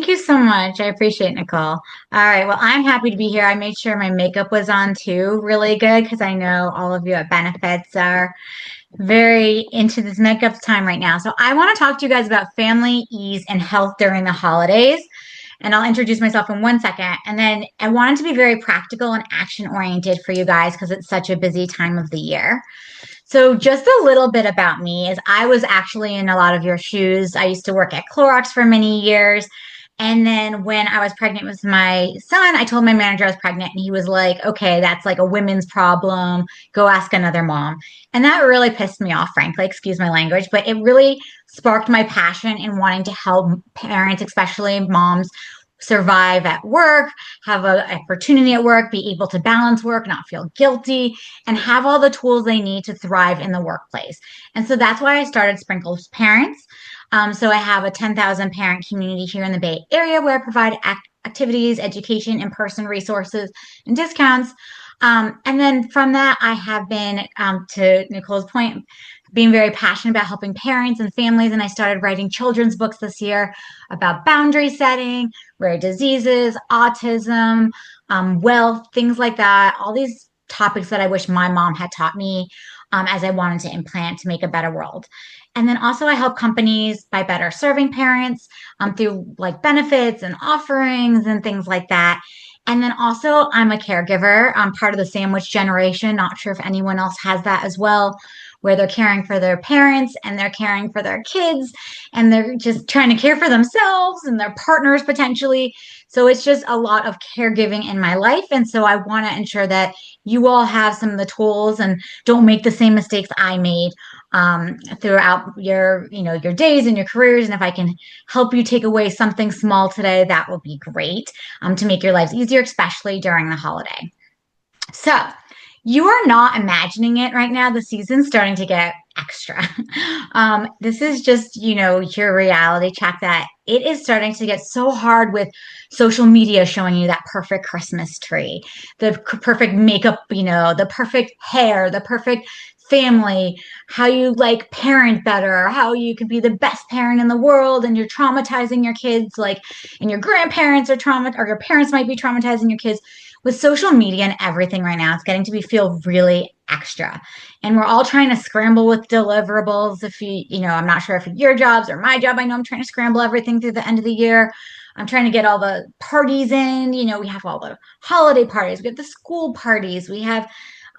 Thank you so much. I appreciate Nicole. All right. Well, I'm happy to be here. I made sure my makeup was on too, really good, because I know all of you at Benefits are very into this makeup time right now. So I want to talk to you guys about family, ease, and health during the holidays. And I'll introduce myself in 1 second. And then I wanted to be very practical and action oriented for you guys because it's such a busy time of the year. So just a little bit about me is I was actually in a lot of your shoes. I used to work at Clorox for many years. And then when I was pregnant with my son, I told my manager I was pregnant, and he was like, okay, that's like a women's problem. Go ask another mom. And that really pissed me off, frankly, excuse my language, but it really sparked my passion in wanting to help parents, especially moms, survive at work, have an opportunity at work, be able to balance work, not feel guilty, and have all the tools they need to thrive in the workplace. And so that's why I started Sprinkles Parents. So I have a 10,000 parent community here in the Bay Area where I provide activities, education, in-person resources, and discounts. And then from that, I have been, to Nicole's point, being very passionate about helping parents and families. And I started writing children's books this year about boundary setting, rare diseases, autism, wealth, things like that. All these topics that I wish my mom had taught me as I wanted to implant to make a better world. And then also I help companies by better serving parents through like benefits and offerings and things like that. And then also I'm a caregiver. I'm part of the sandwich generation. Not sure if anyone else has that as well, where they're caring for their parents and they're caring for their kids and they're just trying to care for themselves and their partners potentially. So it's just a lot of caregiving in my life. And so I want to ensure that you all have some of the tools and don't make the same mistakes I made throughout your days and your careers. And if I can help you take away something small today, that will be great to make your lives easier, especially during the holiday. So you are not imagining it right now. The season's starting to get extra. This is just, your reality check that it is starting to get so hard with social media showing you that perfect Christmas tree, the perfect makeup, the perfect hair, the perfect family, how you like parent better, how you could be the best parent in the world, and you're traumatizing your kids, like, and your grandparents are traumatized, or your parents might be traumatizing your kids. With social media and everything right now, it's getting to be feel really extra. And we're all trying to scramble with deliverables. If I'm not sure if your jobs or my job, I know I'm trying to scramble everything through the end of the year. I'm trying to get all the parties in. We have all the holiday parties, we have the school parties, we have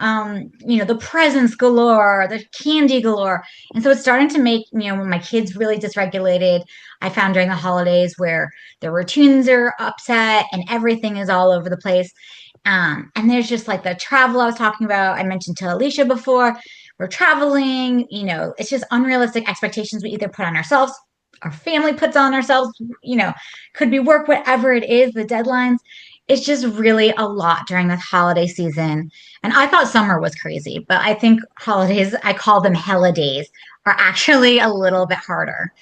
the presents galore, the candy galore. And so it's starting to make, when my kids really dysregulated, I found during the holidays where their routines are upset and everything is all over the place. And there's just like the travel I was talking about. I mentioned to Alicia before, we're traveling, it's just unrealistic expectations we either put on ourselves, our family puts on ourselves, could be work, whatever it is, the deadlines. It's just really a lot during the holiday season. And I thought summer was crazy, but I think holidays, I call them holidays, are actually a little bit harder.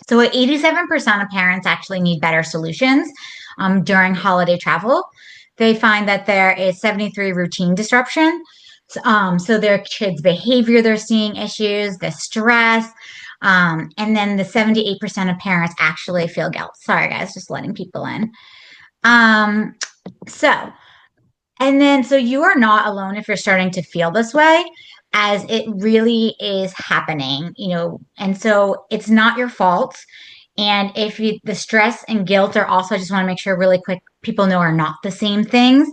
So 87% of parents actually need better solutions during holiday travel. They find that there is 73 routine disruption. So their kids' behavior, they're seeing issues, the stress, and then the 78% of parents actually feel guilt. Sorry, guys, just letting people in. Um, so, so you are not alone if you're starting to feel this way, as it really is happening, and so it's not your fault. And if the stress and guilt are also, I just want to make sure really quick, people know are not the same things.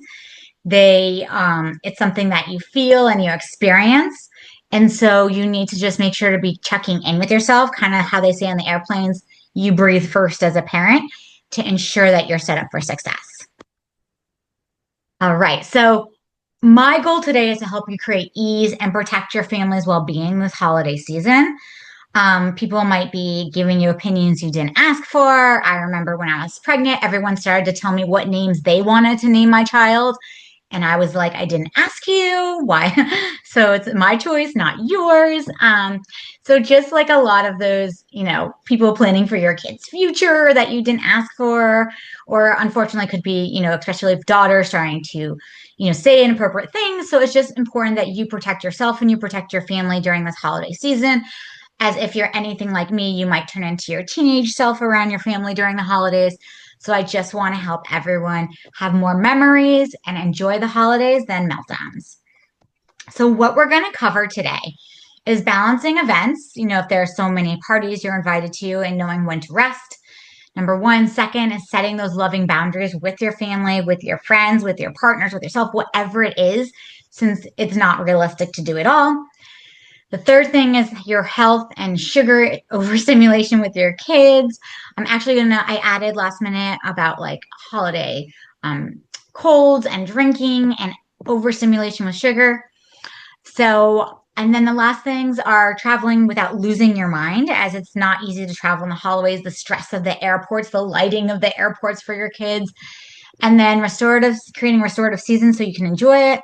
It's something that you feel and you experience. And so you need to just make sure to be checking in with yourself, kind of how they say on the airplanes, you breathe first as a parent to ensure that you're set up for success. All right. So my goal today is to help you create ease and protect your family's well-being this holiday season. People might be giving you opinions you didn't ask for. I remember when I was pregnant, everyone started to tell me what names they wanted to name my child. And I was like, I didn't ask you why. So it's my choice, not yours. So just like a lot of those, people planning for your kid's future that you didn't ask for, or unfortunately could be, especially if daughters trying to, say inappropriate things. So it's just important that you protect yourself and you protect your family during this holiday season. as if you're anything like me, you might turn into your teenage self around your family during the holidays. So I just want to help everyone have more memories and enjoy the holidays than meltdowns. So what we're going to cover today is balancing events. If there are so many parties you're invited to and knowing when to rest. Number one. Second is setting those loving boundaries with your family, with your friends, with your partners, with yourself, whatever it is, since it's not realistic to do it all. The third thing is your health and sugar overstimulation with your kids. I added last minute about like holiday colds and drinking and overstimulation with sugar. So, and then the last things are traveling without losing your mind, as it's not easy to travel in the hallways, the stress of the airports, the lighting of the airports for your kids, and then creating restorative seasons so you can enjoy it,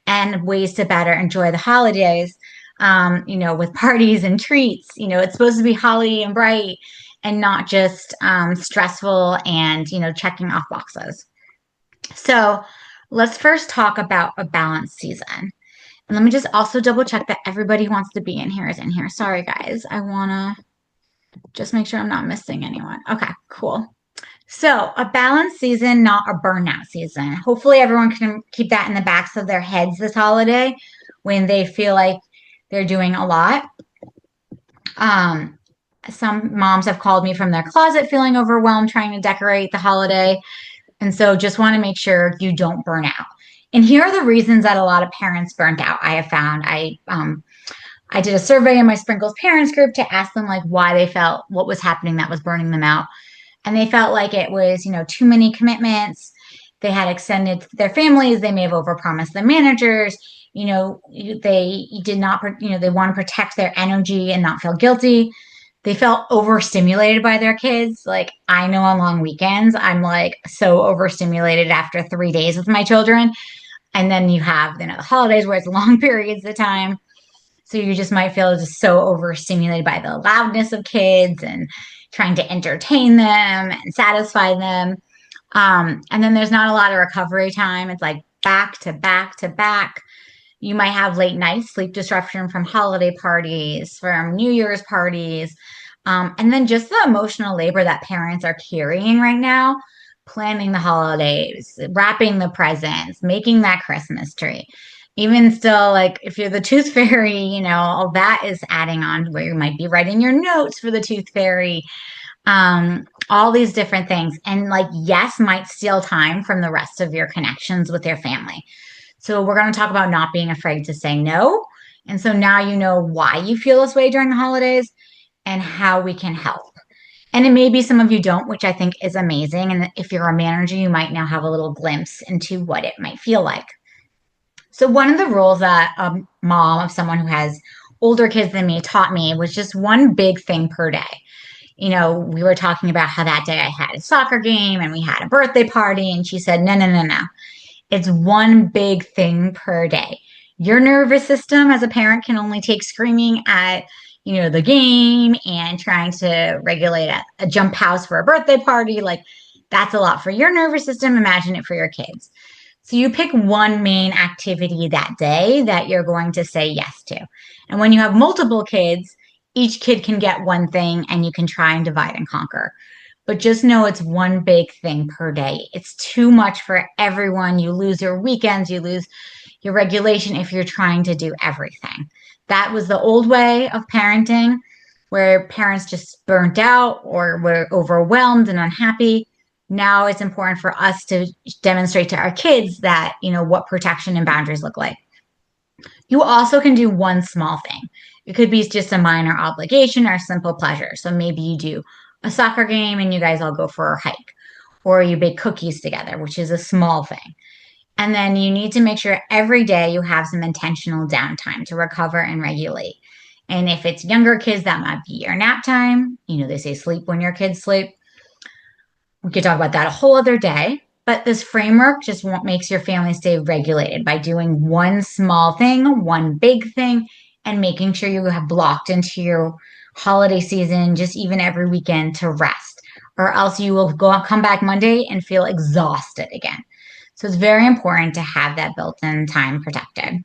and ways to better enjoy the holidays, with parties and treats. It's supposed to be holly and bright and not just stressful and, checking off boxes. So let's first talk about a balanced season. And let me just also double check that everybody who wants to be in here is in here. Sorry, guys. I want to just make sure I'm not missing anyone. Okay, cool. So a balanced season, not a burnout season. Hopefully everyone can keep that in the backs of their heads this holiday when they feel like they're doing a lot. Some moms have called me from their closet feeling overwhelmed trying to decorate the holiday. And so just want to make sure you don't burn out. And here are the reasons that a lot of parents burnt out. I have found I did a survey in my Sprinkles parents group to ask them like why they felt what was happening that was burning them out. And they felt like it was, too many commitments. They had extended their families. They may have overpromised the managers. They did not, they want to protect their energy and not feel guilty. They felt overstimulated by their kids. Like I know on long weekends, I'm like so overstimulated after 3 days with my children. And then you have, the holidays where it's long periods of time. So you just might feel just so overstimulated by the loudness of kids and trying to entertain them and satisfy them. And then there's not a lot of recovery time. It's like back to back to back. You might have late night sleep disruption from holiday parties, from New Year's parties, and then just the emotional labor that parents are carrying right now, planning the holidays, wrapping the presents, making that Christmas tree. Even still, like if you're the tooth fairy, all that is adding on where you might be writing your notes for the tooth fairy, all these different things. And like, yes, might steal time from the rest of your connections with your family. So we're going to talk about not being afraid to say no. And so now you know why you feel this way during the holidays and how we can help. And it may be some of you don't, which I think is amazing. And if you're a manager, you might now have a little glimpse into what it might feel like. So one of the rules that a mom of someone who has older kids than me taught me was just one big thing per day. We were talking about how that day I had a soccer game and we had a birthday party. And she said, no, no, no, no. It's one big thing per day. Your nervous system as a parent can only take screaming at, the game and trying to regulate a jump house for a birthday party. Like that's a lot for your nervous system. Imagine it for your kids. So you pick one main activity that day that you're going to say yes to. And when you have multiple kids, each kid can get one thing and you can try and divide and conquer. But just know it's one big thing per day. It's too much for everyone. You lose your weekends, you lose your regulation if you're trying to do everything. That was the old way of parenting where parents just burnt out or were overwhelmed and unhappy. Now it's important for us to demonstrate to our kids that, what protection and boundaries look like. You also can do one small thing. It could be just a minor obligation or a simple pleasure. So maybe you do a soccer game and you guys all go for a hike, or you bake cookies together, which is a small thing. And then you need to make sure every day you have some intentional downtime to recover and regulate. And if it's younger kids, that might be your nap time. They say sleep when your kids sleep. We could talk about that a whole other day. But this framework just makes your family stay regulated by doing one small thing, one big thing, and making sure you have blocked into your holiday season, just even every weekend to rest, or else you will come back Monday and feel exhausted again. So it's very important to have that built-in time protected.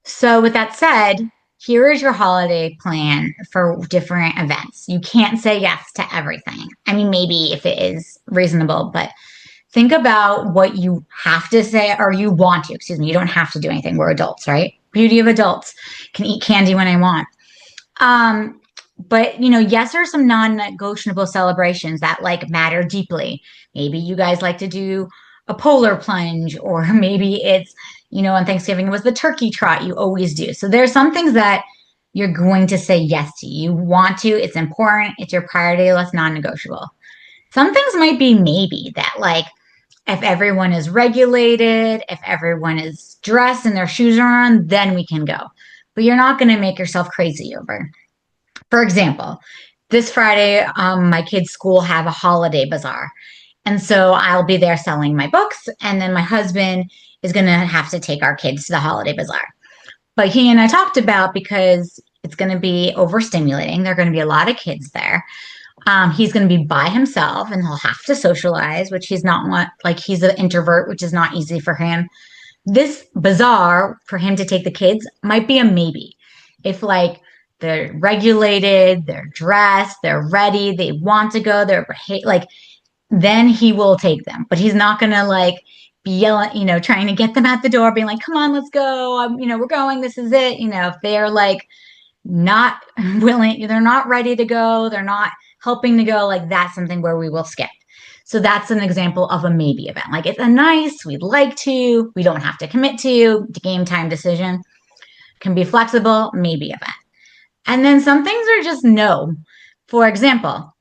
So with that said, here is your holiday plan for different events. You can't say yes to everything. I mean, maybe if it is reasonable, but think about what you have to say or you want to. Excuse me. You don't have to do anything. We're adults, right? Beauty of adults. Can eat candy when I want. But yes, there are some non-negotiable celebrations that like matter deeply. Maybe you guys like to do a polar plunge, or maybe it's, on Thanksgiving it was the turkey trot you always do. So there's some things that you're going to say yes to. You want to, it's important, it's your priority, less non-negotiable. Some things might be maybe that like if everyone is regulated, if everyone is dressed and their shoes are on, then we can go. But you're not going to make yourself crazy over. For example, this Friday, my kids' school have a holiday bazaar. And so I'll be there selling my books. And then my husband is going to have to take our kids to the holiday bazaar. But he and I talked about because it's going to be overstimulating. There are going to be a lot of kids there. He's going to be by himself and he'll have to socialize, which he's not like he's an introvert, which is not easy for him. This bazaar for him to take the kids might be a maybe. If like they're regulated, they're dressed, they're ready, they want to go, they're like, then he will take them. But he's not going to like be yelling, trying to get them at the door, being like, come on, let's go. We're going, this is it. If they're like not willing, they're not ready to go, they're not helping to go, like that's something where we will skip. So that's an example of a maybe event. Like it's a nice, we'd like to, we don't have to commit to, game time decision, can be flexible, maybe event. And then some things are just no. For example,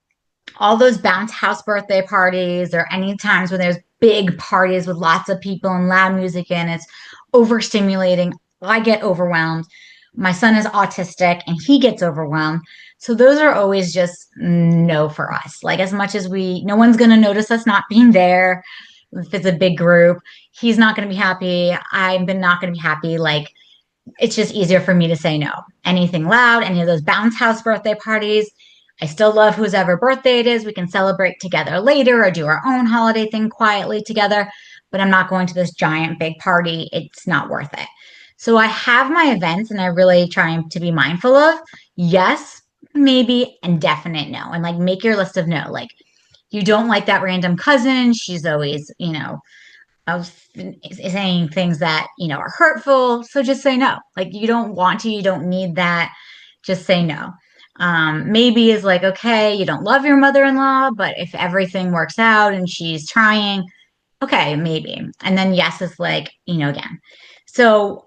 all those bounce house birthday parties or any times when there's big parties with lots of people and loud music and it's overstimulating. I get overwhelmed. My son is autistic and he gets overwhelmed. So those are always just no for us. Like as much as no one's going to notice us not being there. If it's a big group, he's not going to be happy. I'm not going to be happy. Like it's just easier for me to say no. Anything loud, any of those bounce house birthday parties. I still love whose ever birthday it is. We can celebrate together later or do our own holiday thing quietly together. But I'm not going to this giant big party. It's not worth it. So I have my events and I really try to be mindful of yes, maybe, and definite no. And like make your list of no. Like you don't like that random cousin. She's always, of saying things that, are hurtful. So just say no. Like you don't want to, you don't need that. Just say no. Maybe is like, okay, you don't love your mother-in-law, but if everything works out and she's trying, okay, maybe. And then yes is like, again. So,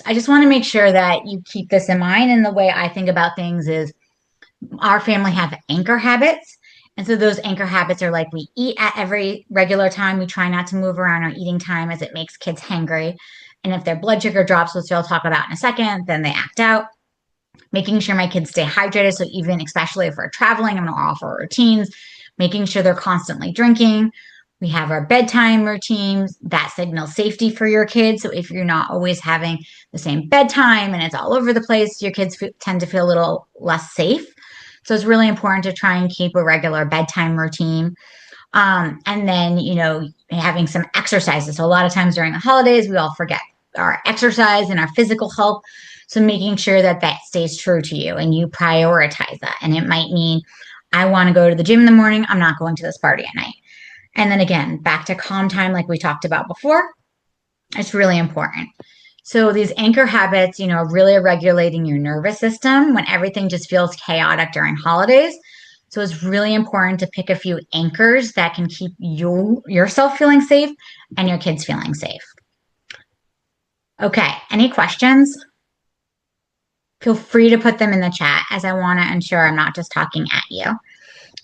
I just want to make sure that you keep this in mind. And the way I think about things is our family have anchor habits. And so those anchor habits are like we eat at every regular time. We try not to move around our eating time as it makes kids hangry. And if their blood sugar drops, which I'll talk about in a second, then they act out. Making sure my kids stay hydrated. So even especially if we're traveling, I'm going to offer routines, making sure they're constantly drinking. We have our bedtime routines that signal safety for your kids. So if you're not always having the same bedtime and it's all over the place, your kids tend to feel a little less safe. So it's really important to try and keep a regular bedtime routine. And then, having some exercises. So a lot of times during the holidays, we all forget our exercise and our physical health. So making sure that that stays true to you and you prioritize that. And it might mean I want to go to the gym in the morning. I'm not going to this party at night. And then again, back to calm time, like we talked about before. It's really important. So these anchor habits, really are regulating your nervous system when everything just feels chaotic during holidays. So it's really important to pick a few anchors that can keep yourself feeling safe and your kids feeling safe. Okay, any questions? Feel free to put them in the chat as I want to ensure I'm not just talking at you.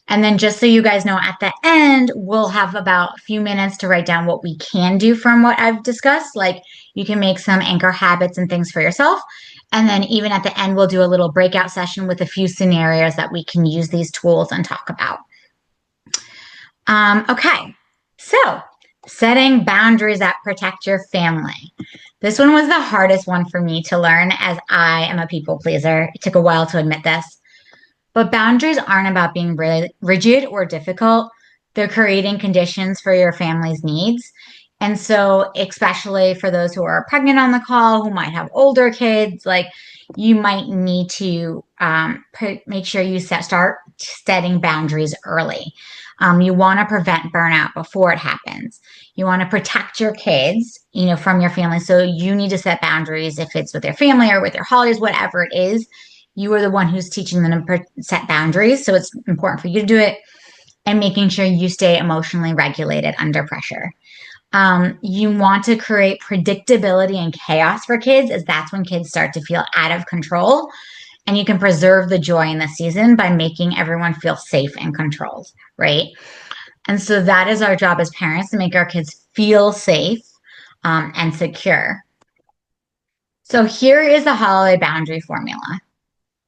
And then just so you guys know, at the end, we'll have about a few minutes to write down what we can do from what I've discussed. Like you can make some anchor habits and things for yourself. And then even at the end, we'll do a little breakout session with a few scenarios that we can use these tools and talk about. Okay, so setting boundaries that protect your family. This one was the hardest one for me to learn as I am a people pleaser. It took a while to admit this. But boundaries aren't about being really rigid or difficult. They're creating conditions for your family's needs. And so, especially for those who are pregnant on the call, who might have older kids, like you might need to make sure you start setting boundaries early. You want to prevent burnout before it happens. You want to protect your kids, from your family. So you need to set boundaries if it's with your family or with your holidays, whatever it is. You are the one who's teaching them to set boundaries. So it's important for you to do it and making sure you stay emotionally regulated under pressure. You want to create predictability and chaos for kids, as that's when kids start to feel out of control. And you can preserve the joy in the season by making everyone feel safe and controlled, right? And so that is our job as parents, to make our kids feel safe and secure. So here is the holiday boundary formula.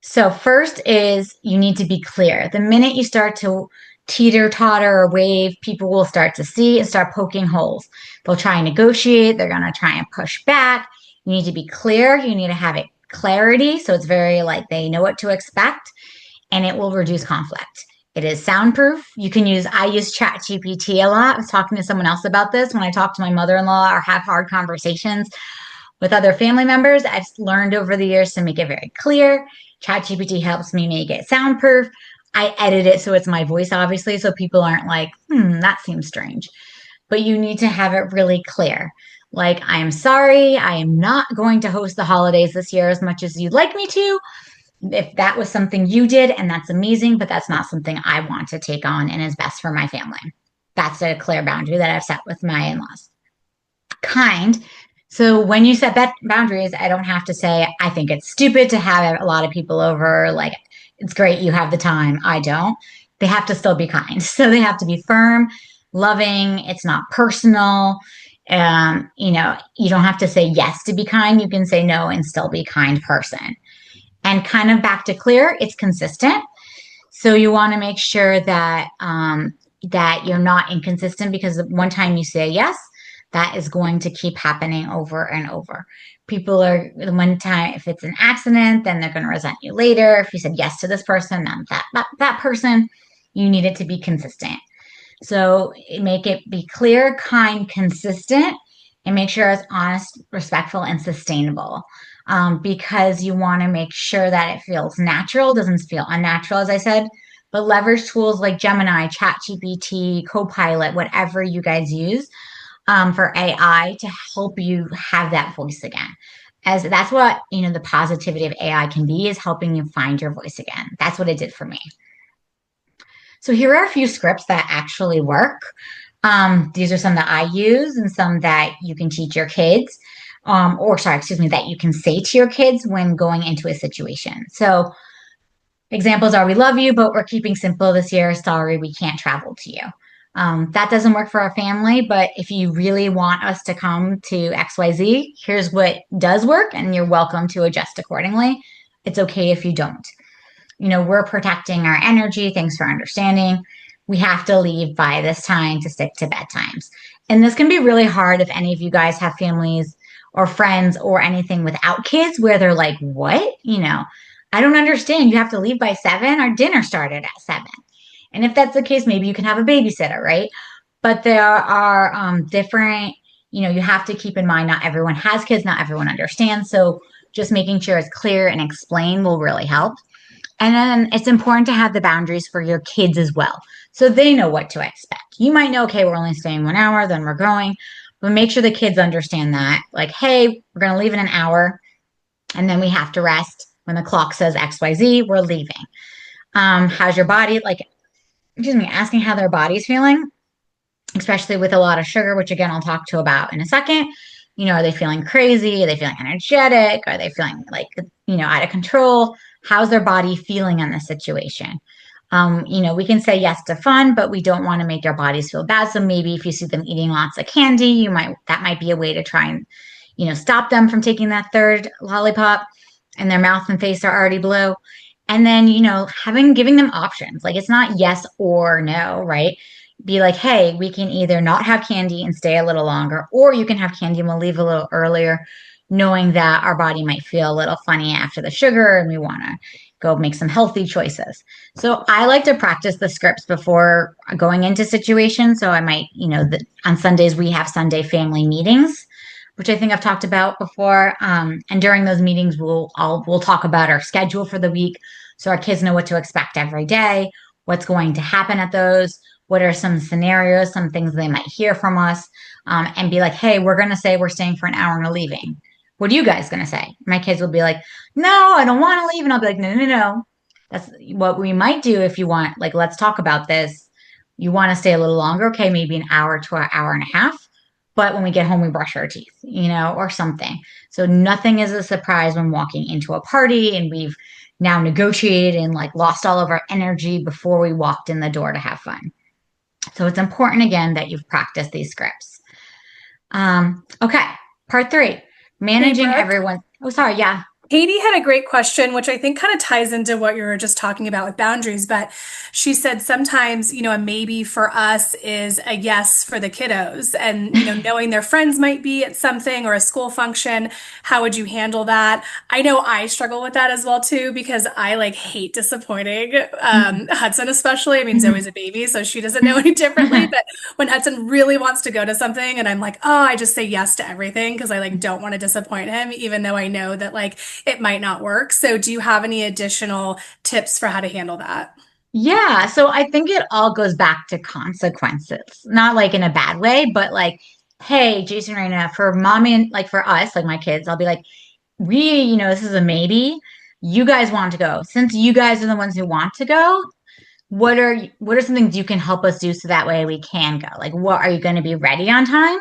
So first is you need to be clear. The minute you start to teeter totter or wave, people will start to see and start poking holes. They'll try and negotiate. They're going to try and push back. You need to be clear. You need to have it clarity. So it's very like they know what to expect, and it will reduce conflict. It is soundproof. I use ChatGPT a lot. I was talking to someone else about this when I talk to my mother-in-law or have hard conversations with other family members. I've learned over the years to make it very clear. ChatGPT helps me make it soundproof. I edit it so it's my voice, obviously, so people aren't like, that seems strange. But you need to have it really clear. Like, I'm sorry, I am not going to host the holidays this year as much as you'd like me to. If that was something you did, and that's amazing, but that's not something I want to take on and is best for my family. That's a clear boundary that I've set with my in-laws. Kind. So when you set boundaries, I don't have to say, I think it's stupid to have a lot of people over. Like, it's great you have the time. I don't. They have to still be kind. So they have to be firm, loving. It's not personal. You don't have to say yes to be kind. You can say no and still be a kind person. And kind of back to clear, it's consistent. So you want to make sure that that you're not inconsistent, because one time you say yes, that is going to keep happening over and over. People are, one time, if it's an accident, then they're going to resent you later. If you said yes to this person, then that person, you need it to be consistent. So make it be clear, kind, consistent, and make sure it's honest, respectful, and sustainable. Because you want to make sure that it feels natural, doesn't feel unnatural, as I said. But leverage tools like Gemini, ChatGPT, Copilot, whatever you guys use for AI to help you have that voice again. As that's what, the positivity of AI can be, is helping you find your voice again. That's what it did for me. So here are a few scripts that actually work. These are some that I use and some that you can teach your kids. That you can say to your kids when going into a situation. So examples are, we love you, but we're keeping simple this year. Sorry, we can't travel to you. That doesn't work for our family, but if you really want us to come to XYZ, here's what does work, and you're welcome to adjust accordingly. It's okay if you don't. We're protecting our energy. Thanks for understanding. We have to leave by this time to stick to bedtimes. And this can be really hard if any of you guys have families or friends or anything without kids, where they're like, what? I don't understand. You have to leave by 7. Our dinner started at 7. And if that's the case, maybe you can have a babysitter, right? But there are different, you have to keep in mind, not everyone has kids, not everyone understands. So just making sure it's clear and explained will really help. And then it's important to have the boundaries for your kids as well, so they know what to expect. You might know, okay, we're only staying 1 hour, then we're going. But make sure the kids understand that, like, hey, we're going to leave in an hour, and then we have to rest. When the clock says XYZ, we're leaving. How's your body? Asking how their body's feeling, especially with a lot of sugar, which again, I'll talk to about in a second. Are they feeling crazy? Are they feeling energetic? Are they feeling like, out of control? How's their body feeling in this situation? We can say yes to fun, but we don't want to make their bodies feel bad. So maybe if you see them eating lots of candy, that might be a way to try and, stop them from taking that third lollipop, and their mouth and face are already blue. And then, giving them options. Like, it's not yes or no, right? Be like, hey, we can either not have candy and stay a little longer, or you can have candy and we'll leave a little earlier, knowing that our body might feel a little funny after the sugar and we want to go make some healthy choices. So I like to practice the scripts before going into situations. So I might, on Sundays, we have Sunday family meetings. which I think I've talked about before. And during those meetings, we'll talk about our schedule for the week, so our kids know what to expect every day, what's going to happen at those, what are some scenarios, some things they might hear from us, and be like, hey, we're going to say we're staying for an hour and we're leaving. What are you guys going to say? My kids will be like, no, I don't want to leave. And I'll be like, no, no, no. That's what we might do if you want. Like, let's talk about this. You want to stay a little longer? Okay, maybe an hour to an hour and a half. But when we get home, we brush our teeth, or something. So nothing is a surprise when walking into a party and we've now negotiated and like lost all of our energy before we walked in the door to have fun. So it's important again that you've practiced these scripts. Okay, part three, Hey, managing Brooke. everyone. Oh, sorry. Yeah. Katie had a great question, which I think kind of ties into what you were just talking about with boundaries. But she said sometimes, a maybe for us is a yes for the kiddos. And, knowing their friends might be at something or a school function, how would you handle that? I know I struggle with that as well, too, because I like hate disappointing Hudson, especially. I mean, Zoe's a baby, so she doesn't know any differently. But when Hudson really wants to go to something and I'm like, oh, I just say yes to everything because I like don't want to disappoint him, even though I know that like it might not work. So, do you have any additional tips for how to handle that? Yeah, so I think it all goes back to consequences. Not like in a bad way, but like, hey, Jason, right now, for mommy and like for us, like my kids, I'll be like, this is a maybe. You guys want to go. Since you guys are the ones who want to go, what are some things you can help us do so that way we can go? Like, what are you going to be ready on time?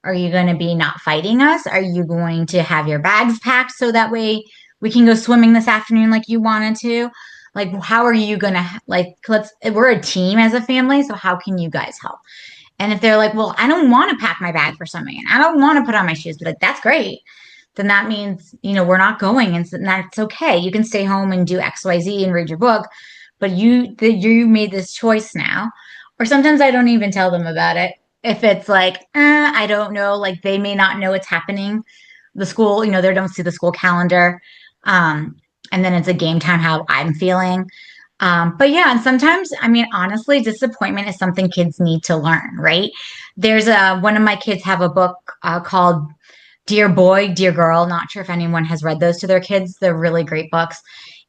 Are you going to be not fighting us? Are you going to have your bags packed so that way we can go swimming this afternoon like you wanted to? Like, how are you going to, like, we're a team as a family, so how can you guys help? And if they're like, well, I don't want to pack my bag for swimming and I don't want to put on my shoes, but like, that's great. Then that means, we're not going and that's okay. You can stay home and do XYZ and read your book, but you made this choice now. Or sometimes I don't even tell them about it. If it's like, I don't know, like they may not know it's happening. The school, they don't see the school calendar. Um, and then it's a game time how I'm feeling. But yeah, and sometimes, I mean, honestly, disappointment is something kids need to learn, right? There's one of my kids have a book called Dear Boy, Dear Girl. Not sure if anyone has read those to their kids. They're really great books.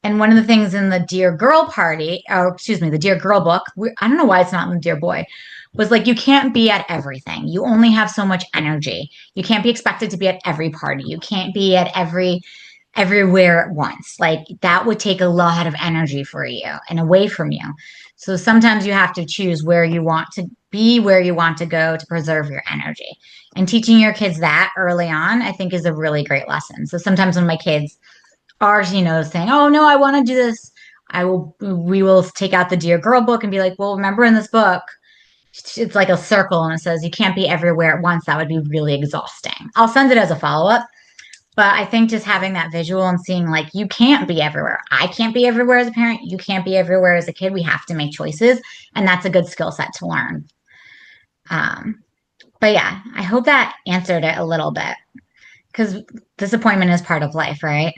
And one of the things in the Dear Girl party, or excuse me, the Dear Girl book, I don't know why it's not in the Dear Boy, was like, you can't be at everything. You only have so much energy. You can't be expected to be at every party. You can't be at everywhere at once. Like that would take a lot of energy for you and away from you. So sometimes you have to choose where you want to be, where you want to go to preserve your energy. And teaching your kids that early on, I think is a really great lesson. So sometimes when my kids are, saying, "Oh no, I want to do this," we will take out the Dear Girl book and be like, "Well, remember in this book, it's like a circle and it says you can't be everywhere at once. That would be really exhausting." I'll send it as a follow up, but I think just having that visual and seeing like you can't be everywhere. I can't be everywhere as a parent. You can't be everywhere as a kid. We have to make choices, and that's a good skill set to learn. Um, but yeah, I hope that answered it a little bit because disappointment is part of life, right?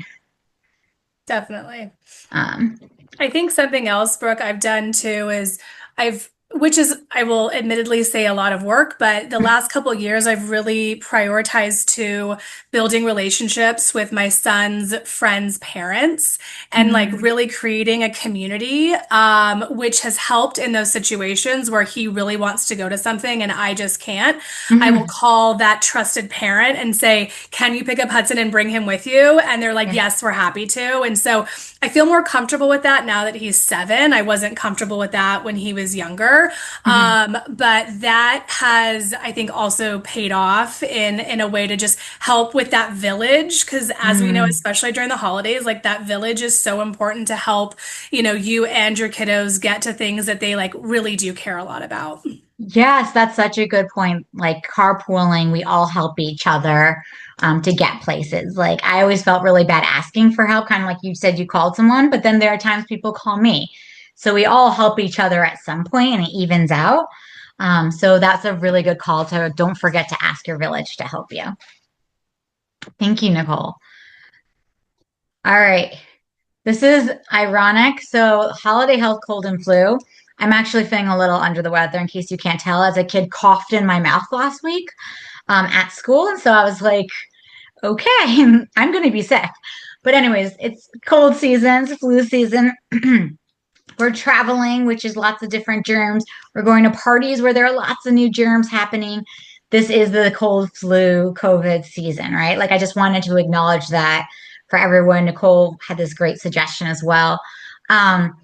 Definitely. Um, I think something else, Brooke, I've done too is which is, I will admittedly say a lot of work, but the last couple of years, I've really prioritized to building relationships with my son's friends' parents and like mm, really creating a community, which has helped in those situations where he really wants to go to something and I just can't. I will mhm. call that trusted parent and say, can you pick up Hudson and bring him with you? And they're like, Yeah. yes, we're happy to. And so I feel more comfortable with that now that he's 7. I wasn't comfortable with that when he was younger. Mhm. But that has, I think, also paid off in a way to just help with that village. Because as we know, Mm. especially during the holidays, like that village is so important to help, you and your kiddos get to things that they like really do care a lot about. Yes, that's such a good point. Like carpooling, we all help each other to get places. Like I always felt really bad asking for help, kind of like you said you called someone, but then there are times people call me. So we all help each other at some point and it evens out. So that's a really good call to don't forget to ask your village to help you. Thank you, Nicole. All right. This is ironic. So, holiday health, cold and flu. I'm actually feeling a little under the weather in case you can't tell, as a kid coughed in my mouth last week. at school. And so I was like, okay, I'm going to be sick. But anyways, it's cold season, it's flu season. We're traveling, which is lots of different germs. We're going to parties where there are lots of new germs happening. This is the cold flu COVID season, right? Like I just wanted to acknowledge that for everyone. Nicole had this great suggestion as well. Um,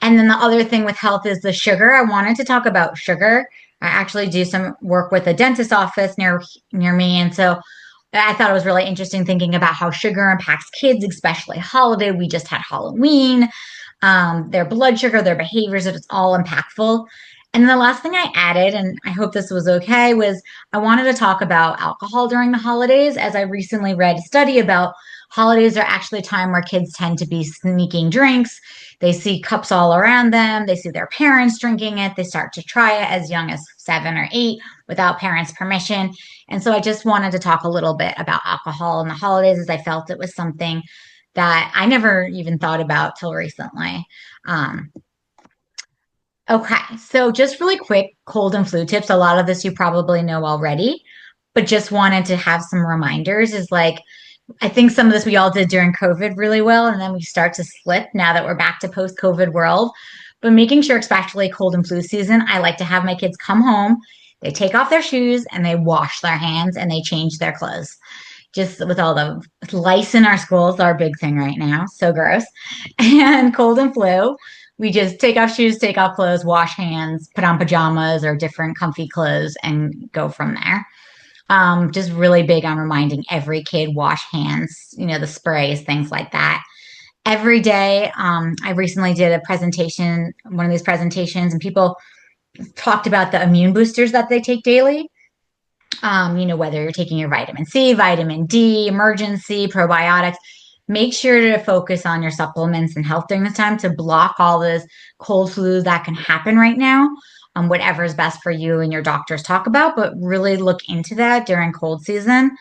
and then the other thing with health is the sugar. I wanted to talk about sugar. I actually do some work with a dentist office near me, and so I thought it was really interesting thinking about how sugar impacts kids, especially holiday. We just had Halloween, their blood sugar, their behaviors, it's all impactful. And the last thing I added, and I hope this was okay, was I wanted to talk about alcohol during the holidays, as I recently read a study about holidays are actually a time where kids tend to be sneaking drinks. They see cups all around them. They see their parents drinking it. They start to try it as young as 7 or 8 without parents' permission. And so I just wanted to talk a little bit about alcohol in the holidays, as I felt it was something that I never even thought about till recently. Um, okay, so just really quick cold and flu tips. A lot of this you probably know already, but just wanted to have some reminders is like, I think some of this we all did during COVID really well, and then we start to slip now that we're back to post COVID world. But making sure, especially cold and flu season, I like to have my kids come home, they take off their shoes and they wash their hands and they change their clothes. Just with all the lice in our schools, our big thing right now. So gross. And cold and flu, we just take off shoes, take off clothes, wash hands, put on pajamas or different comfy clothes, and go from there. Just really big on reminding every kid wash hands, the sprays, things like that. Every day, I recently did a presentation, one of these presentations, and people talked about the immune boosters that they take daily. Whether you're taking your vitamin C, vitamin D, emergency, probiotics, make sure to focus on your supplements and health during this time to block all this cold flu that can happen right now. Whatever is best for you and your doctors talk about, but really look into that during cold season.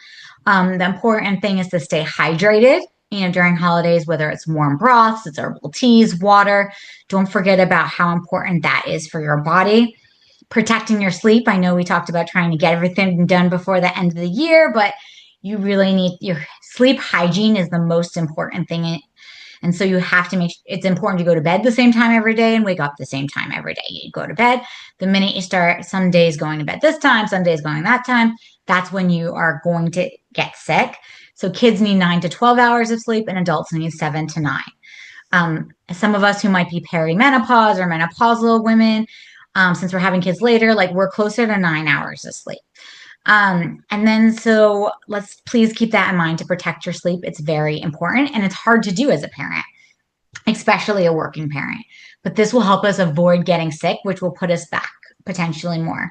The important thing is to stay hydrated, during holidays, whether it's warm broths, it's herbal teas, water. Don't forget about how important that is for your body. Protecting your sleep. I know we talked about trying to get everything done before the end of the year, but you really need your sleep hygiene is the most important thing. And so you have to it's important to go to bed the same time every day and wake up the same time every day. You go to bed the minute you start, some days going to bed this time, some days going that time, that's when you are going to get sick. So kids need 9 to 12 hours of sleep and adults need 7 to 9. Some of us who might be perimenopause or menopausal women, since we're having kids later, like we're closer to 9 hours of sleep. And then so let's please keep that in mind to protect your sleep. It's very important and it's hard to do as a parent, especially a working parent. But this will help us avoid getting sick, which will put us back potentially more.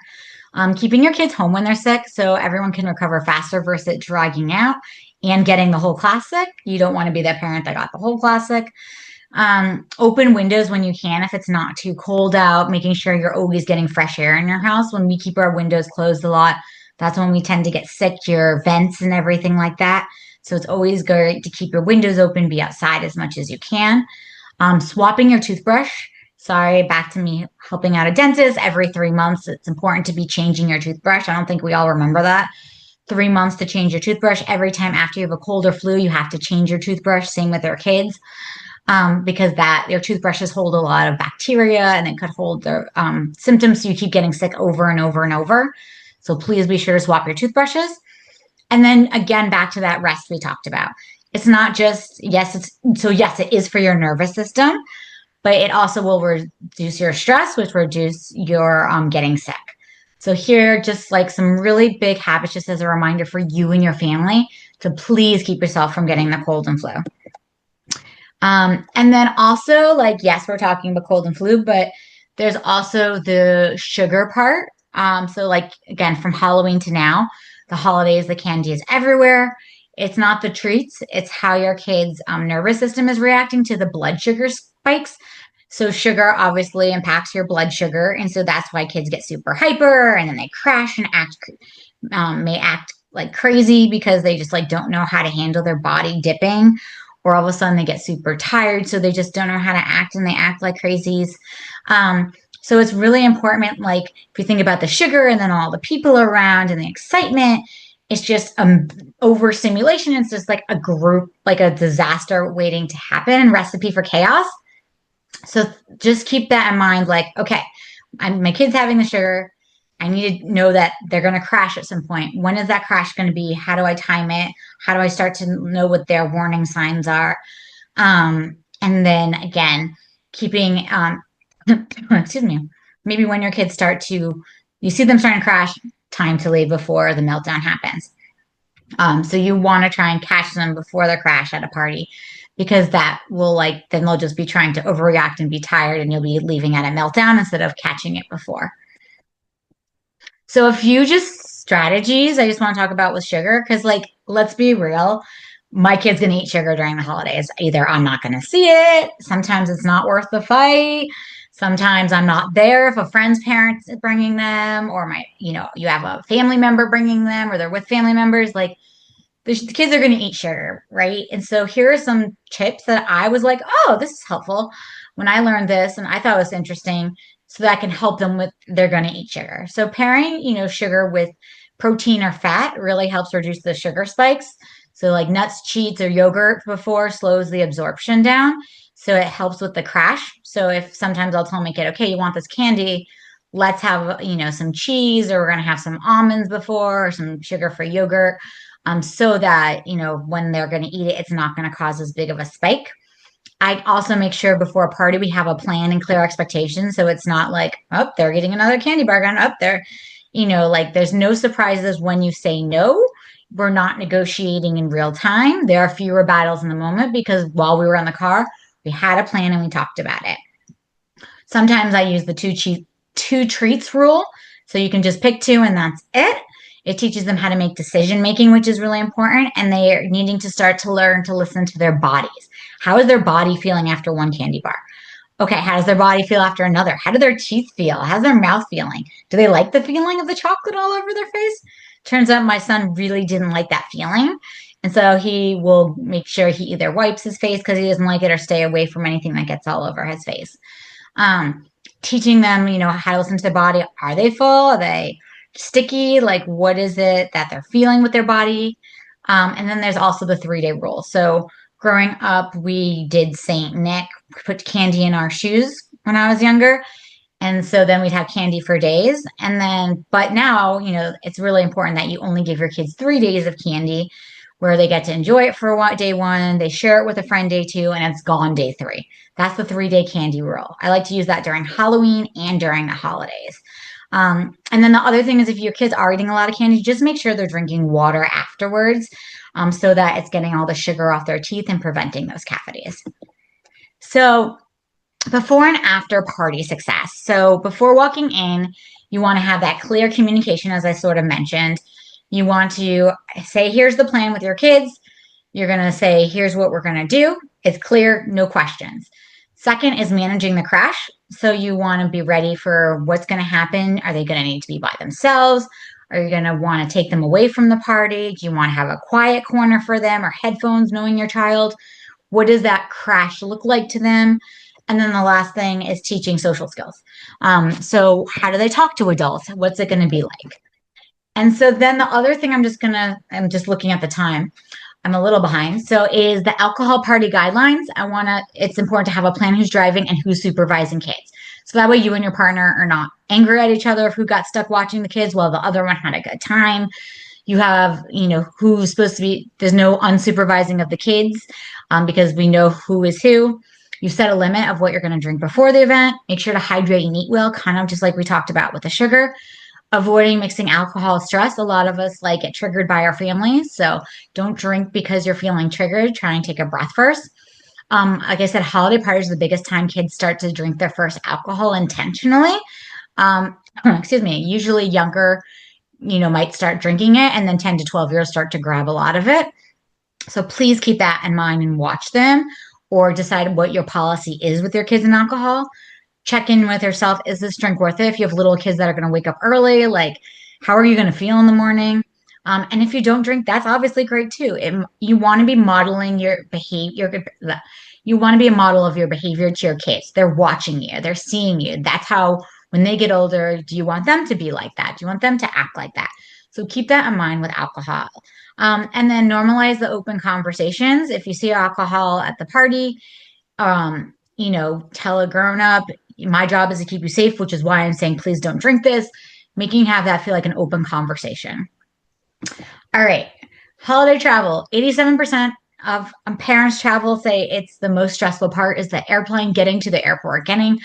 Keeping your kids home when they're sick so everyone can recover faster versus dragging out and getting the whole class sick. You don't want to be that parent that got the whole class sick. Open windows when you can if it's not too cold out, making sure you're always getting fresh air in your house. When we keep our windows closed a lot, that's when we tend to get sick, your vents and everything like that. So it's always great to keep your windows open, be outside as much as you can. Swapping your toothbrush. Sorry, back to me helping out a dentist every 3 months. It's important to be changing your toothbrush. I don't think we all remember that. 3 months to change your toothbrush. Every time after you have a cold or flu, you have to change your toothbrush. Same with our kids. Because their toothbrushes hold a lot of bacteria and it could hold their symptoms. So you keep getting sick over and over and over. So please be sure to swap your toothbrushes. And then again, back to that rest we talked about. It's not just, yes, it is for your nervous system, but it also will reduce your stress, which reduce your getting sick. So here, just like some really big habits, just as a reminder for you and your family to please keep yourself from getting the cold and flu. And then also, like, yes, we're talking about cold and flu, but there's also the sugar part. So like, again, from Halloween to now, the holidays, the candy is everywhere. It's not the treats, it's how your kid's nervous system is reacting to the blood sugar spikes. So sugar obviously impacts your blood sugar. And so that's why kids get super hyper and then they crash and may act like crazy because they just like don't know how to handle their body dipping, or all of a sudden they get super tired. So they just don't know how to act and they act like crazies. So it's really important, like if you think about the sugar and then all the people around and the excitement, It's just overstimulation. It's just like a group, like a disaster waiting to happen, recipe for chaos. So just keep that in mind. Like, okay, my kid's having the sugar. I need to know that they're going to crash at some point. When is that crash going to be? How do I time it? How do I start to know what their warning signs are? And then again, keeping, excuse me, maybe when your kids start to, you see them starting to crash, time to leave before the meltdown happens. So you want to try and catch them before the crash at a party because that will like, then they'll just be trying to overreact and be tired and you'll be leaving at a meltdown instead of catching it before. So a few just strategies I just want to talk about with sugar because like let's be real, my kid's gonna eat sugar during the holidays. Either I'm not gonna see it, sometimes it's not worth the fight, sometimes I'm not there if a friend's parents is bringing them, or my, you have a family member bringing them, or they're with family members. Like the kids are going to eat sugar, right? And so here are some tips that I was like, oh, this is helpful when I learned this, and I thought it was interesting, so that can help them with they're going to eat sugar. So pairing, sugar with protein or fat really helps reduce the sugar spikes. So like nuts, cheats, or yogurt before slows the absorption down. So it helps with the crash. So if sometimes I'll tell my kid, okay, you want this candy, let's have, some cheese, or we're going to have some almonds before, or some sugar-free yogurt, so that, when they're going to eat it, it's not going to cause as big of a spike. I also make sure before a party we have a plan and clear expectations. So it's not like, oh, they're getting another candy bar gun up there. Like there's no surprises when you say no. We're not negotiating in real time. There are fewer battles in the moment because while we were in the car, we had a plan and we talked about it. Sometimes I use the two treats rule. So you can just pick two and that's it. It teaches them how to make decision making, which is really important. And they are needing to start to learn to listen to their bodies. How is their body feeling after one candy bar? Okay, how does their body feel after another? How do their teeth feel? How's their mouth feeling? Do they like the feeling of the chocolate all over their face? Turns out my son really didn't like that feeling. And so he will make sure he either wipes his face because he doesn't like it or stay away from anything that gets all over his face. Um, Teaching them, how to listen to their body. Are they full? Are they sticky? Like, what is it that they're feeling with their body? And then there's also the 3-day rule. So growing up, we did Saint Nick, put candy in our shoes when I was younger. And so then we'd have candy for days. And then, but now, it's really important that you only give your kids 3 days of candy where they get to enjoy it for day one, they share it with a friend day two, and it's gone day three. That's the 3-day candy rule. I like to use that during Halloween and during the holidays. And then the other thing is if your kids are eating a lot of candy, just make sure they're drinking water afterwards, so that it's getting all the sugar off their teeth and preventing those cavities. So before and after party success. So before walking in, you want to have that clear communication, as I sort of mentioned. You want to say, here's the plan with your kids. You're going to say, here's what we're going to do. It's clear, no questions. Second is managing the crash. So you want to be ready for what's going to happen. Are they going to need to be by themselves? Are you going to want to take them away from the party? Do you want to have a quiet corner for them or headphones, knowing your child? What does that crash look like to them? And then the last thing is teaching social skills. So how do they talk to adults? What's it going to be like? And so then the other thing I'm just looking at the time. I'm a little behind. So is the alcohol party guidelines. It's important to have a plan who's driving and who's supervising kids. So that way you and your partner are not angry at each other if who got stuck watching the kids while the other one had a good time. You have, who's supposed to be, there's no unsupervising of the kids, because we know who is who. You set a limit of what you're going to drink before the event. Make sure to hydrate and eat well, kind of just like we talked about with the sugar. Avoiding mixing alcohol with stress. A lot of us get triggered by our families. So don't drink because you're feeling triggered. Try and take a breath first. Like I said, holiday parties are the biggest time kids start to drink their first alcohol intentionally. Excuse me. Usually younger, might start drinking it, and then 10 to 12 years start to grab a lot of it. So please keep that in mind and watch them, or decide what your policy is with your kids and alcohol. Check in with yourself. Is this drink worth it? If you have little kids that are going to wake up early, like how are you going to feel in the morning? And if you don't drink, that's obviously great too. You want to be modeling your behavior. You want to be a model of your behavior to your kids. They're watching you. They're seeing you. That's how, when they get older, do you want them to be like that? Do you want them to act like that? So keep that in mind with alcohol. And then normalize the open conversations. If you see alcohol at the party, tell a grown up, my job is to keep you safe, which is why I'm saying, please don't drink this, making you have that feel like an open conversation. All right. Holiday travel. 87% of parents travel say it's the most stressful part is the airplane, getting to the airport, getting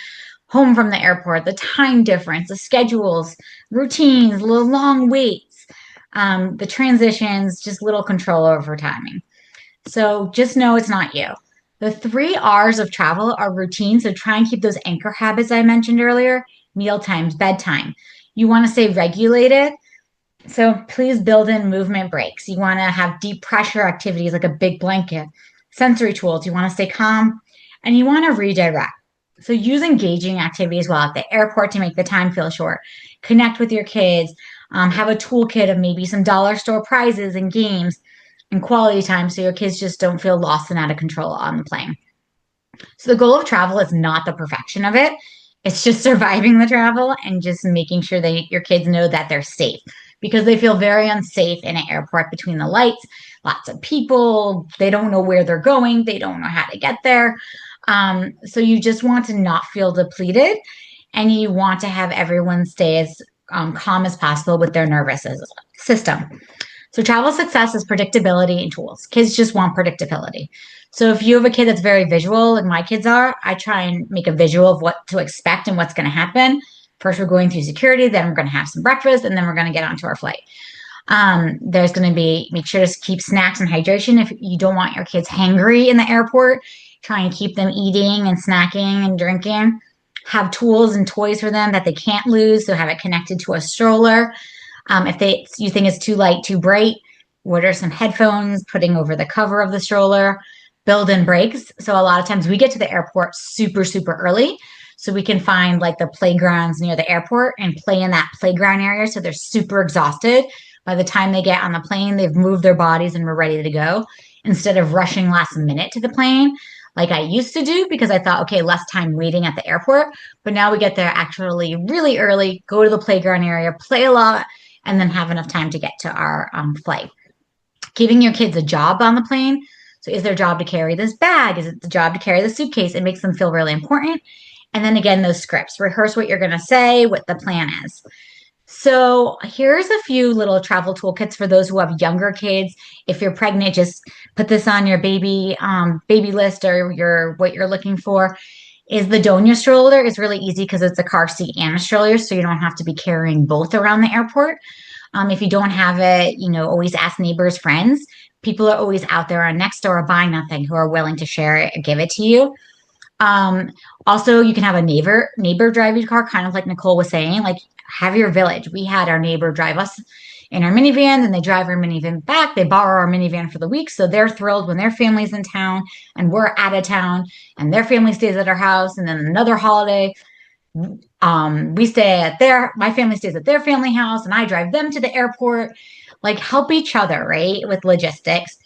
home from the airport, the time difference, the schedules, routines, the long waits, the transitions, just little control over timing. So just know it's not you. The 3 R's of travel are routine. So try and keep those anchor habits I mentioned earlier, meal times, bedtime. You want to stay regulated. So please build in movement breaks. You want to have deep pressure activities like a big blanket, sensory tools. You want to stay calm and you want to redirect. So use engaging activities while at the airport to make the time feel short. Connect with your kids. Have a toolkit of maybe some dollar store prizes and games and quality time so your kids just don't feel lost and out of control on the plane. So the goal of travel is not the perfection of it. It's just surviving the travel and just making sure that your kids know that they're safe because they feel very unsafe in an airport between the lights, lots of people. They don't know where they're going. They don't know how to get there. So you just want to not feel depleted and you want to have everyone stay as calm as possible with their nervous system. So travel success is predictability and tools. Kids just want predictability. So if you have a kid that's very visual, like my kids are, I try and make a visual of what to expect and what's going to happen. First, we're going through security, then we're going to have some breakfast, and then we're going to get onto our flight. There's going to be, make sure to keep snacks and hydration. If you don't want your kids hangry in the airport, try and keep them eating and snacking and drinking. Have tools and toys for them that they can't lose, so have it connected to a stroller. If you think it's too light, too bright, order some headphones, putting over the cover of the stroller, build in breaks. So a lot of times we get to the airport super, super early. So we can find like the playgrounds near the airport and play in that playground area. So they're super exhausted. By the time they get on the plane, they've moved their bodies and we're ready to go instead of rushing last minute to the plane like I used to do because I thought, okay, less time waiting at the airport. But now we get there actually really early, go to the playground area, play a lot, and then have enough time to get to our flight. Giving your kids a job on the plane. So is their job to carry this bag? Is it the job to carry the suitcase? It makes them feel really important. And then again, those scripts. Rehearse what you're going to say, what the plan is. So here's a few little travel toolkits for those who have younger kids. If you're pregnant, just put this on your baby list or your what you're looking for. Is the Donia stroller is really easy because it's a car seat and a stroller, so you don't have to be carrying both around the airport. If you don't have it, always ask neighbors, friends. People are always out there on Nextdoor or Buy Nothing who are willing to share it or give it to you. Um, Also, you can have a neighbor drive your car, kind of like Nicole was saying, like have your village. We had our neighbor drive us in our minivan, then they drive our minivan back. They borrow our minivan for the week, so they're thrilled when their family's in town and we're out of town, and their family stays at our house. And then another holiday, we stay at my family stays at their family house, and I drive them to the airport. Like help each other, right, with logistics.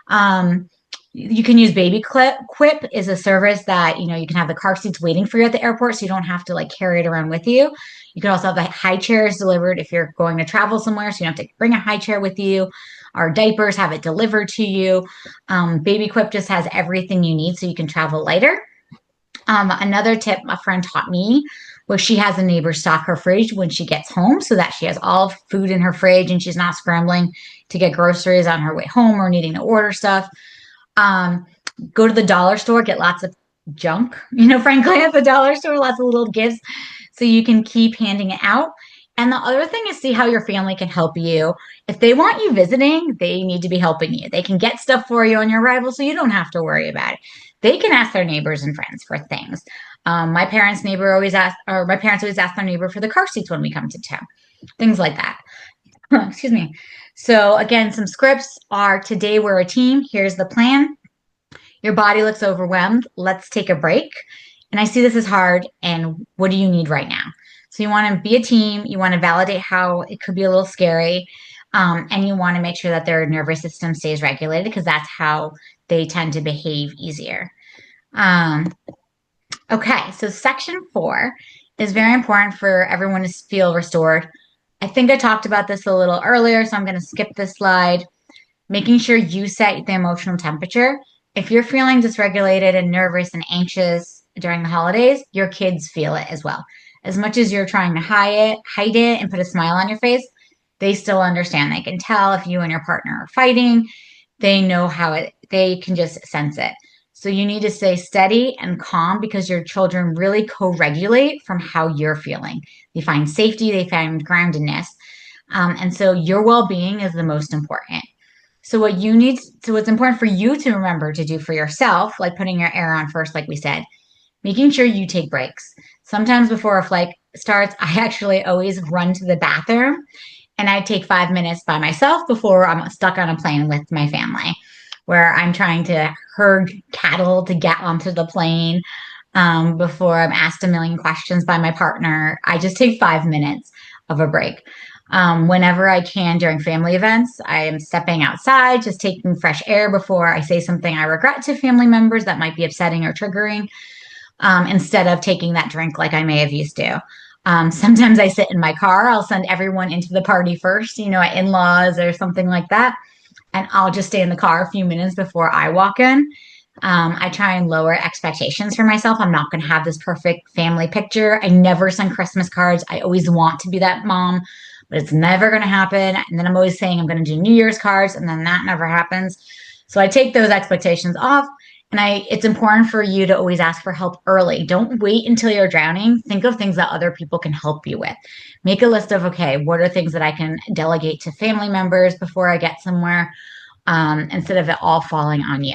Um, you can use Baby Quip is a service that you can have the car seats waiting for you at the airport, so you don't have to like carry it around with you. You can also have the high chairs delivered if you're going to travel somewhere, so you don't have to bring a high chair with you. Our diapers have it delivered to you. Baby Quip just has everything you need, so you can travel lighter. Another tip a friend taught me was she has a neighbor stock her fridge when she gets home so that she has all food in her fridge and she's not scrambling to get groceries on her way home or needing to order stuff. Um, Go to the dollar store, get lots of junk, frankly, at the dollar store, lots of little gifts so you can keep handing it out. And the other thing is see how your family can help you. If they want you visiting, they need to be helping you. They can get stuff for you on your arrival so you don't have to worry about it. They can ask their neighbors and friends for things. My parents' neighbor always asked, or my parents always ask their neighbor for the car seats when we come to town. Things like that. Excuse me. So again, some scripts are today we're a team. Here's the plan. Your body looks overwhelmed. Let's take a break. And I see this as hard. And what do you need right now? So you want to be a team. You want to validate how it could be a little scary. And you want to make sure that their nervous system stays regulated because that's how they tend to behave easier. Okay, so section 4 is very important for everyone to feel restored I think I talked about this a little earlier, so I'm going to skip this slide. Making sure you set the emotional temperature. If you're feeling dysregulated and nervous and anxious during the holidays, your kids feel it as well. As much as you're trying to hide it and put a smile on your face, they still understand. They can tell if you and your partner are fighting. They know they can just sense it. So you need to stay steady and calm because your children really co-regulate from how you're feeling. They find safety, they find groundedness. And so your well-being is the most important. So what's important for you to remember to do for yourself, like putting your air on first, like we said, making sure you take breaks. Sometimes before a flight starts, I actually always run to the bathroom and I take 5 minutes by myself before I'm stuck on a plane with my family, where I'm trying to herd cattle to get onto the plane before I'm asked a million questions by my partner. I just take 5 minutes of a break. Whenever I can during family events, I am stepping outside, just taking fresh air before I say something I regret to family members that might be upsetting or triggering, instead of taking that drink like I may have used to. Sometimes I sit in my car. I'll send everyone into the party first, at in-laws or something like that. And I'll just stay in the car a few minutes before I walk in. I try and lower expectations for myself. I'm not going to have this perfect family picture. I never send Christmas cards. I always want to be that mom, but it's never going to happen. And then I'm always saying I'm going to do New Year's cards, and then that never happens. So I take those expectations off. And it's important for you to always ask for help early. Don't wait until you're drowning. Think of things that other people can help you with. Make a list of, okay, what are things that I can delegate to family members before I get somewhere, instead of it all falling on you.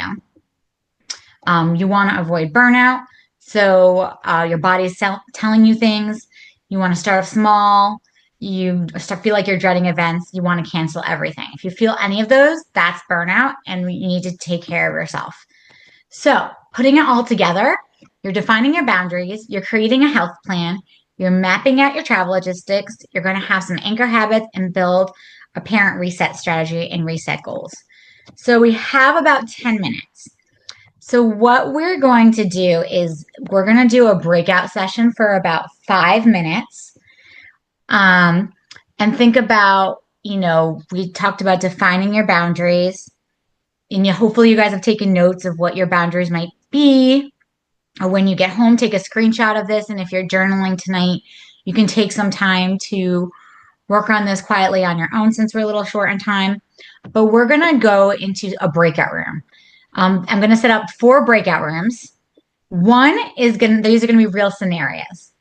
You want to avoid burnout. So your body's telling you things. You want to start off small. Feel like you're dreading events. You want to cancel everything. If you feel any of those, that's burnout, and you need to take care of yourself. So, putting it all together, you're defining your boundaries, you're creating a health plan, you're mapping out your travel logistics, you're going to have some anchor habits and build a parent reset strategy and reset goals. So, we have about 10 minutes. So, what we're going to do is we're going to do a breakout session for about 5 minutes. And think about, we talked about defining your boundaries. And hopefully you guys have taken notes of what your boundaries might be. Or when you get home, take a screenshot of this. And if you're journaling tonight, you can take some time to work on this quietly on your own since we're a little short in time. But we're going to go into a breakout room. I'm going to set up 4 breakout rooms. These are going to be real scenarios.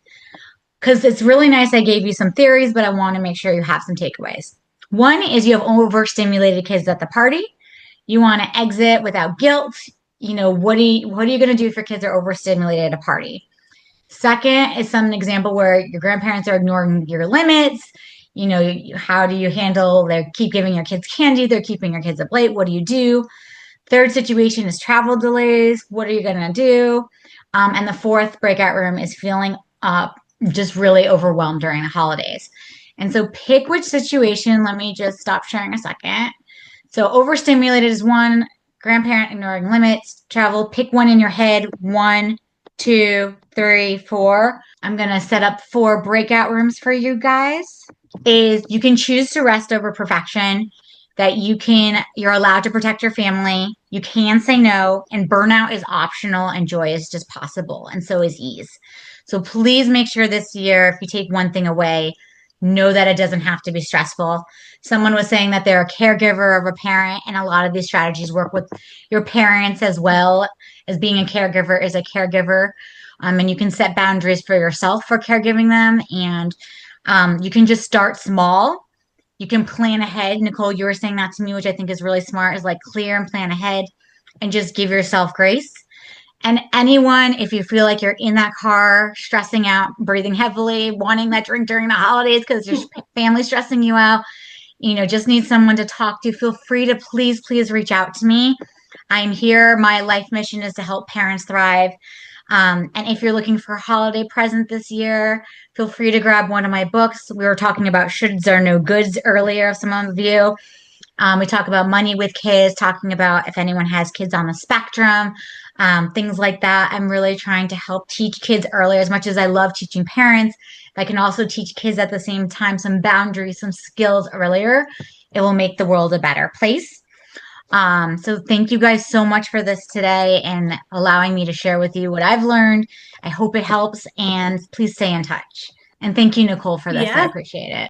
Because it's really nice I gave you some theories, but I want to make sure you have some takeaways. One is you have overstimulated kids at the party. You want to exit without guilt. What are you going to do if your kids are overstimulated at a party? Second is some example where your grandparents are ignoring your limits. How do you handle they keep giving your kids candy, they're keeping your kids up late. What do you do? Third situation is travel delays. What are you going to do? And the fourth breakout room is feeling just really overwhelmed during the holidays. And so pick which situation. Let me just stop sharing a second. So overstimulated is one, grandparent ignoring limits, travel, pick one in your head. 1, 2, 3, 4. I'm going to set up 4 breakout rooms for you guys. You can choose to rest over perfection, that you're allowed to protect your family. You can say no, and burnout is optional and joy is just possible. And so is ease. So please make sure this year, if you take one thing away, know that it doesn't have to be stressful. Someone was saying that they're a caregiver of a parent, and a lot of these strategies work with your parents as well as being a caregiver is a caregiver. And you can set boundaries for yourself for caregiving them. And you can just start small. You can plan ahead. Nicole, you were saying that to me, which I think is really smart, is like clear and plan ahead and just give yourself grace. And anyone, if you feel like you're in that car, stressing out, breathing heavily, wanting that drink during the holidays because your family's stressing you out, just need someone to talk to, feel free to please reach out to me. I'm here. My life mission is to help parents thrive. And if you're looking for a holiday present this year, feel free to grab one of my books. We were talking about shoulds or no goods earlier, some of you. We talk about money with kids, talking about if anyone has kids on the spectrum, things like that. I'm really trying to help teach kids early as much as I love teaching parents. if I can also teach kids at the same time some boundaries, some skills earlier, it will make the world a better place. So thank you guys so much for this today and allowing me to share with you what I've learned. I hope it helps and please stay in touch. And thank you, Nicole, for this. I Yeah. appreciate it.